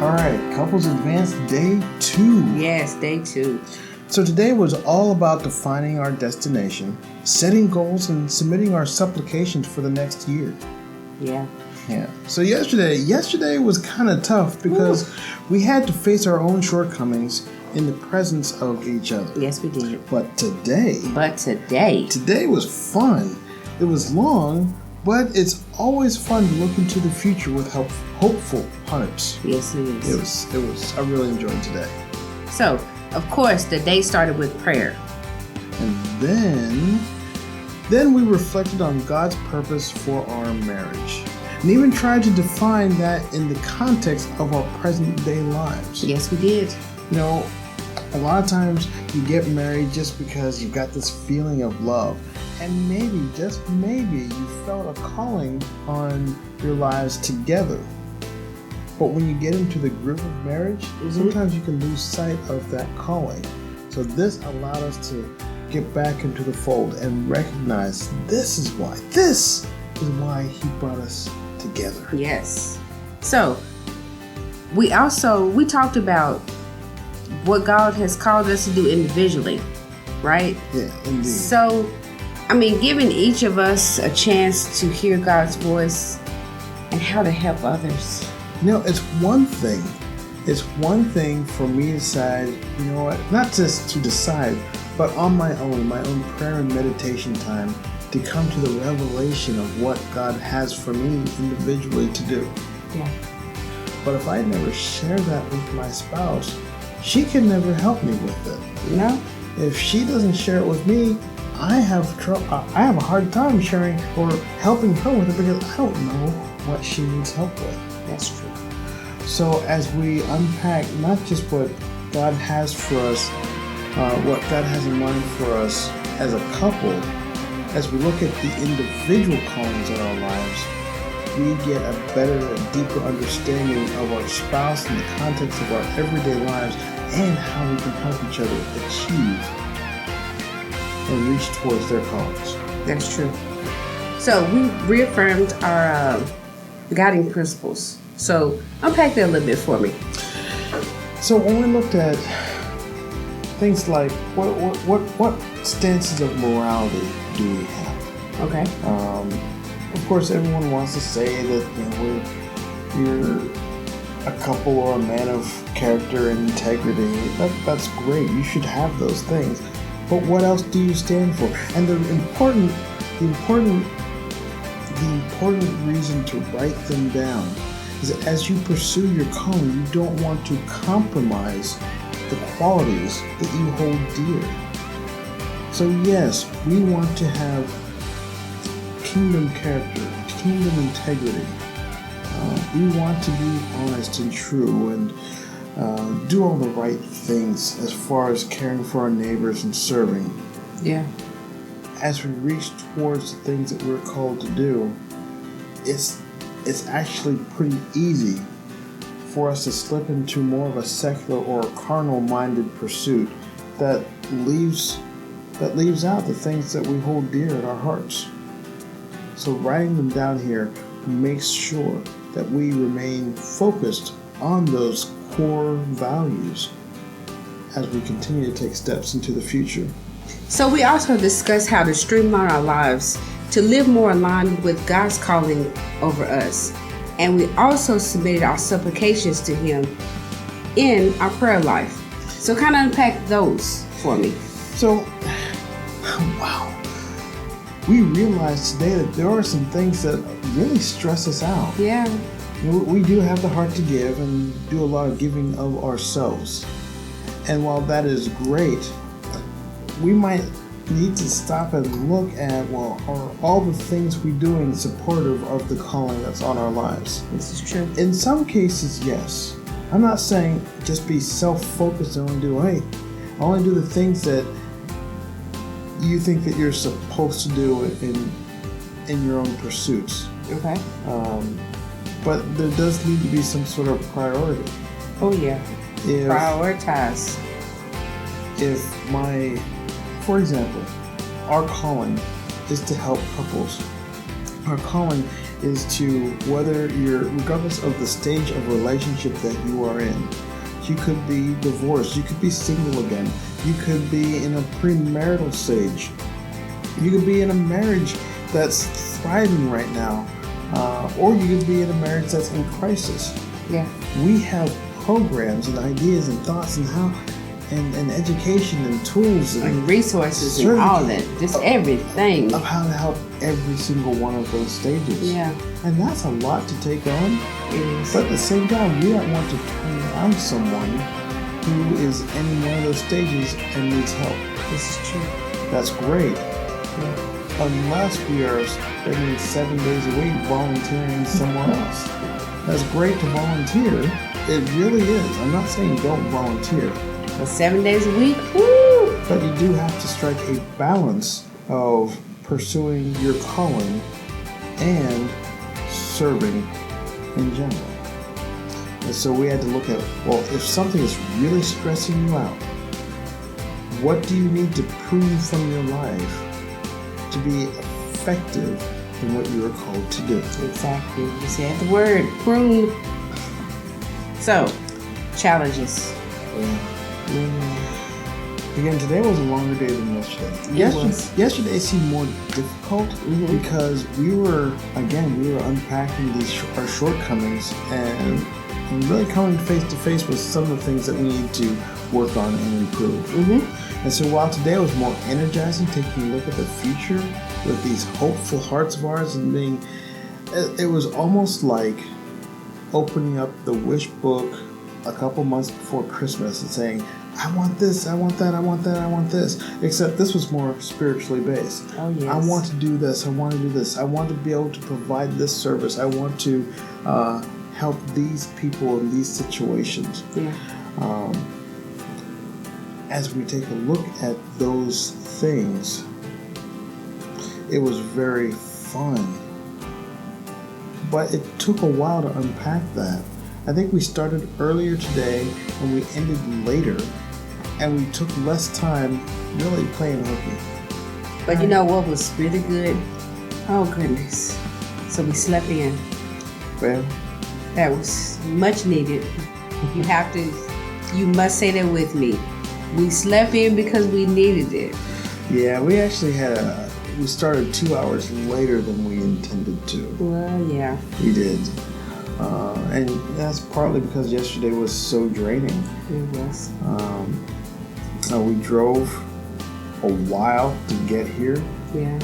All right, Couples Advanced Day 2. Yes, Day 2. So today was all about defining our destination, setting goals, and submitting our supplications for the next year. Yeah. So yesterday was kind of tough because we had to face our own shortcomings in the presence of each other. Yes, we did. But today was fun. It was long, but it's always fun to look into the future with hopeful hearts. Yes, it is. It was. I really enjoyed today. So, of course, the day started with prayer. And then we reflected on God's purpose for our marriage. And even tried to define that in the context of our present day lives. Yes, we did. You know, a lot of times you get married just because you've got this feeling of love. And maybe, just maybe, you felt a calling on your lives together. But when you get into the groove of marriage, sometimes you can lose sight of that calling. So this allowed us to get back into the fold and recognize this is why he brought us together. Yes. So we talked about what God has called us to do individually, right? Yeah, indeed. So, giving each of us a chance to hear God's voice and how to help others. It's one thing. It's one thing for me to decide, not just to decide, but on my own prayer and meditation time, to come to the revelation of what God has for me individually to do. Yeah. But if I never share that with my spouse, she can never help me with it. No. If she doesn't share it with me, I have a hard time sharing or helping her with it because I don't know what she needs help with. That's true. So as we unpack not just what God has for us, what God has in mind for us as a couple, as we look at the individual callings in our lives, we get a better and deeper understanding of our spouse in the context of our everyday lives and how we can help each other achieve and reach towards their callings. That's true. So we reaffirmed our guiding principles. So unpack that a little bit for me. So when we looked at things like what stances of morality do we have? Okay. Of course, everyone wants to say that you're a couple or a man of character and integrity. That's great. You should have those things. But what else do you stand for? And the important reason to write them down is that as you pursue your calling, you don't want to compromise the qualities that you hold dear. So yes, we want to have kingdom character, kingdom integrity. We want to be honest and true and do all the right things as far as caring for our neighbors and serving. Yeah. As we reach towards the things that we're called to do, it's actually pretty easy for us to slip into more of a secular or carnal-minded pursuit that leaves out the things that we hold dear in our hearts. So writing them down here makes sure that we remain focused on those core values as we continue to take steps into the future. So we also discussed how to streamline our lives to live more aligned with God's calling over us. And we also submitted our supplications to Him in our prayer life. So kind of unpack those for me. So, wow. We realized today that there are some things that really stress us out. Yeah. We do have the heart to give and do a lot of giving of ourselves. And while that is great, we might need to stop and look at, are all the things we doing supportive of the calling that's on our lives? This is true. In some cases, yes. I'm not saying just be self-focused and only do the things that you think that you're supposed to do in your own pursuits. Okay. But there does need to be some sort of priority. Oh yeah. Prioritize. For example, our calling is to help couples. Our calling is to regardless of the stage of relationship that you are in. You could be divorced. You could be single again. You could be in a premarital stage. You could be in a marriage that's thriving right now. Or you could be in a marriage that's in crisis. Yeah. We have programs and ideas and thoughts and and education and tools and resources and all that. Just everything. Of how to help every single one of those stages. Yeah. And that's a lot to take on. It is. But at the same time, we don't want to turn down someone who is in one of those stages and needs help. This is true. That's great. Yeah. Unless we are spending 7 days a week volunteering somewhere else. That's great to volunteer. It really is. I'm not saying don't volunteer. But 7 days a week? Woo! But you do have to strike a balance of pursuing your calling and serving in general. And so we had to look at, well, if something is really stressing you out, what do you need to prove from your life to be effective in what you are called to do? Exactly. You said the word, prove. So, challenges. Again, today was a longer day than yesterday. Yesterday seemed more difficult because we were unpacking our shortcomings and really coming face to face with some of the things that we need to work on and improve. And so while today was more energizing, taking a look at the future with these hopeful hearts of ours and it was almost like opening up the wish book a couple months before Christmas and saying, I want this, I want that, I want that, I want this. Except this was more spiritually based. Oh, yes. I want to do this, I want to do this. I want to be able to provide this service. I want to help these people in these situations. Yeah. As we take a look at those things, it was very fun. But it took a while to unpack that. I think we started earlier today and we ended later, and we took less time really playing hooky. But you know what was really good? Oh goodness. So we slept in. Well, that was much needed. You must say that with me. We slept in because we needed it. Yeah, we actually we started 2 hours later than we intended to. Well, yeah. We did. And that's partly because yesterday was so draining. It was. We drove a while to get here. Yeah.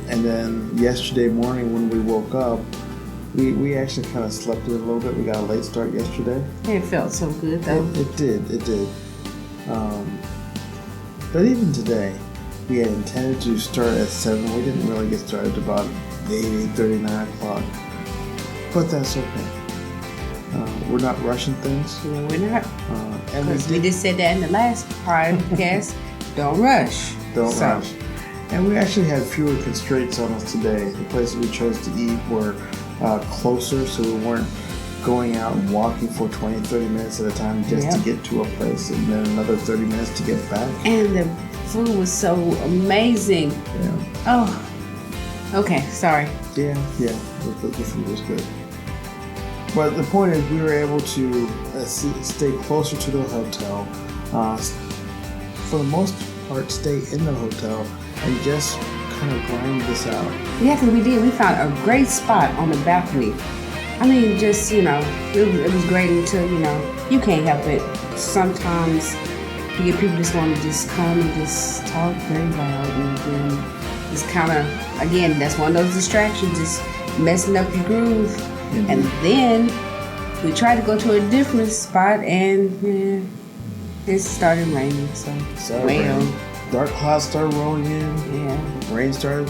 And then yesterday morning when we woke up, we actually kind of slept in a little bit. We got a late start yesterday. It felt so good though. It did. But even today, we had intended to start at 7. We didn't really get started about 8:30, 9 o'clock. But that's okay. We're not rushing things. No, we're not. And we just said that in the last podcast. Don't rush. Don't rush. And we actually had fewer constraints on us today. The places we chose to eat were closer, so we weren't going out and walking for 20, 30 minutes at a time just to get to a place, and then another 30 minutes to get back. And the food was so amazing. Yeah. Oh. Okay, sorry. Yeah. The food was good. But the point is, we were able to stay closer to the hotel. For the most part, stay in the hotel and just kind of grind this out. Yeah, because we did. We found a great spot on the balcony. I mean, just, it was great until, you can't help it. Sometimes you get people just want to just come and just talk very loud, and then it's kind of, again, that's one of those distractions, just messing up your groove. Mm-hmm. And then we tried to go to a different spot, and it started raining. So dark clouds started rolling in. Yeah. Rain started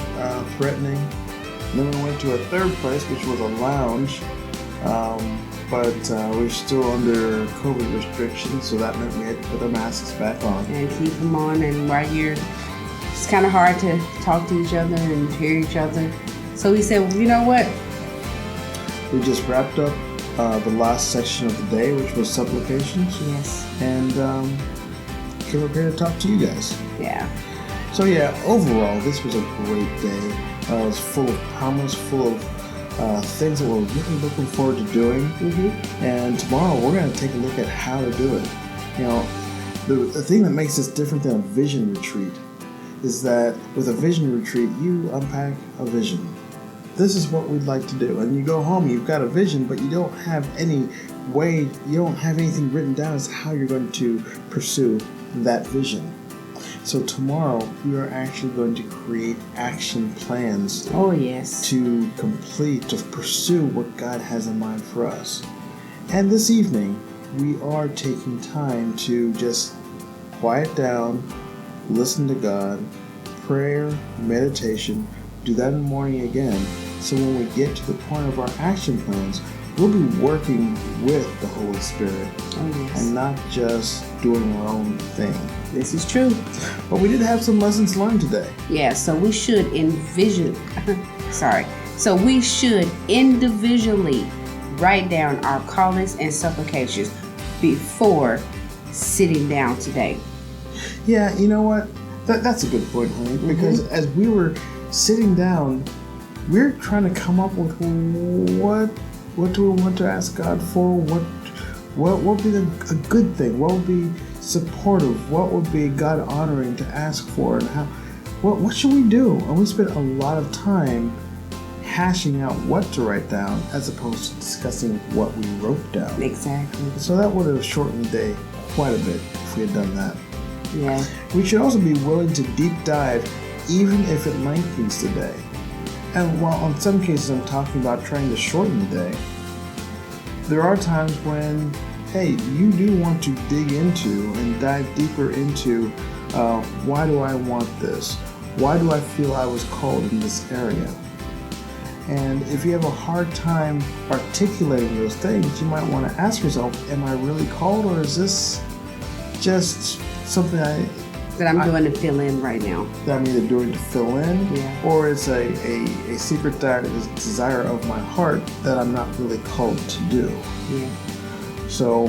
threatening. Then we went to a third place, which was a lounge. But we're still under COVID restrictions, so that meant we had to put our masks back on. And keep them on, and it's kind of hard to talk to each other and hear each other. So we said, well, you know what? We just wrapped up the last section of the day, which was supplications. Yes. And came up here to talk to you guys. Yeah. So overall, this was a great day. It was full of promise, full of things that we're really looking forward to doing. And tomorrow we're going to take a look at how to do it. You know, the thing that makes this different than a vision retreat is that with a vision retreat, you unpack a vision. This is what we'd like to do. And you go home, you've got a vision, but you don't have any way, you don't have anything written down as to how you're going to pursue that vision. So tomorrow, we are actually going to create action plans Oh, yes. to complete, to pursue what God has in mind for us. And this evening, we are taking time to just quiet down, listen to God, prayer, meditation, do that in the morning again. So when we get to the point of our action plans, we'll be working with the Holy Spirit and not just doing our own thing. This is true. But we did have some lessons learned today. Yeah, so we should So we should individually write down our callings and supplications before sitting down today. Yeah, you know what? That's a good point, honey. Because as we were sitting down, we're trying to come up with what do we want to ask God for? What would be a good thing? What would be supportive? What would be God honoring to ask for? And what should we do? And we spent a lot of time hashing out what to write down as opposed to discussing what we wrote down. Exactly. So that would have shortened the day quite a bit if we had done that. Yeah. We should also be willing to deep dive even if it lengthens the day. And while in some cases I'm talking about trying to shorten the day, there are times when, hey, you do want to dig into and dive deeper into why do I want this? Why do I feel I was called in this area? And if you have a hard time articulating those things, you might want to ask yourself, am I really called, or is this just something that I'm doing to fill in right now? That I'm either doing to fill in, or it's a secret desire of my heart that I'm not really called to do. Yeah. So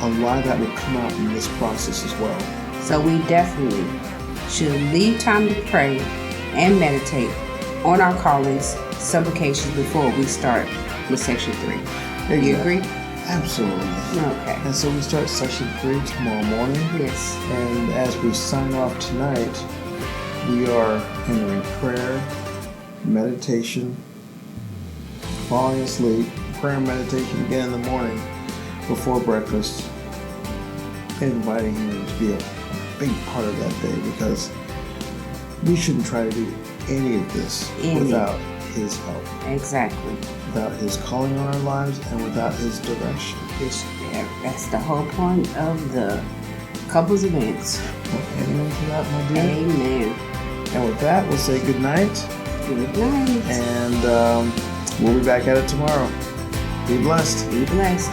a lot of that will come out in this process as well. So we definitely should leave time to pray and meditate on our callings, supplications before we start with section 3. Exactly. You agree? Absolutely. Okay. And so we start section 3 tomorrow morning. Yes. And as we sign off tonight, we are entering prayer, meditation, falling asleep, prayer and meditation again in the morning before breakfast, inviting Him to be a big part of that day, because we shouldn't try to do any of this without His help. Exactly. Without His calling on our lives and without His direction. That's the whole point of the couples events. Well, amen to that, my dear. Amen. And with that, we'll say good night. Good night. And we'll be back at it tomorrow. Be blessed. Be blessed.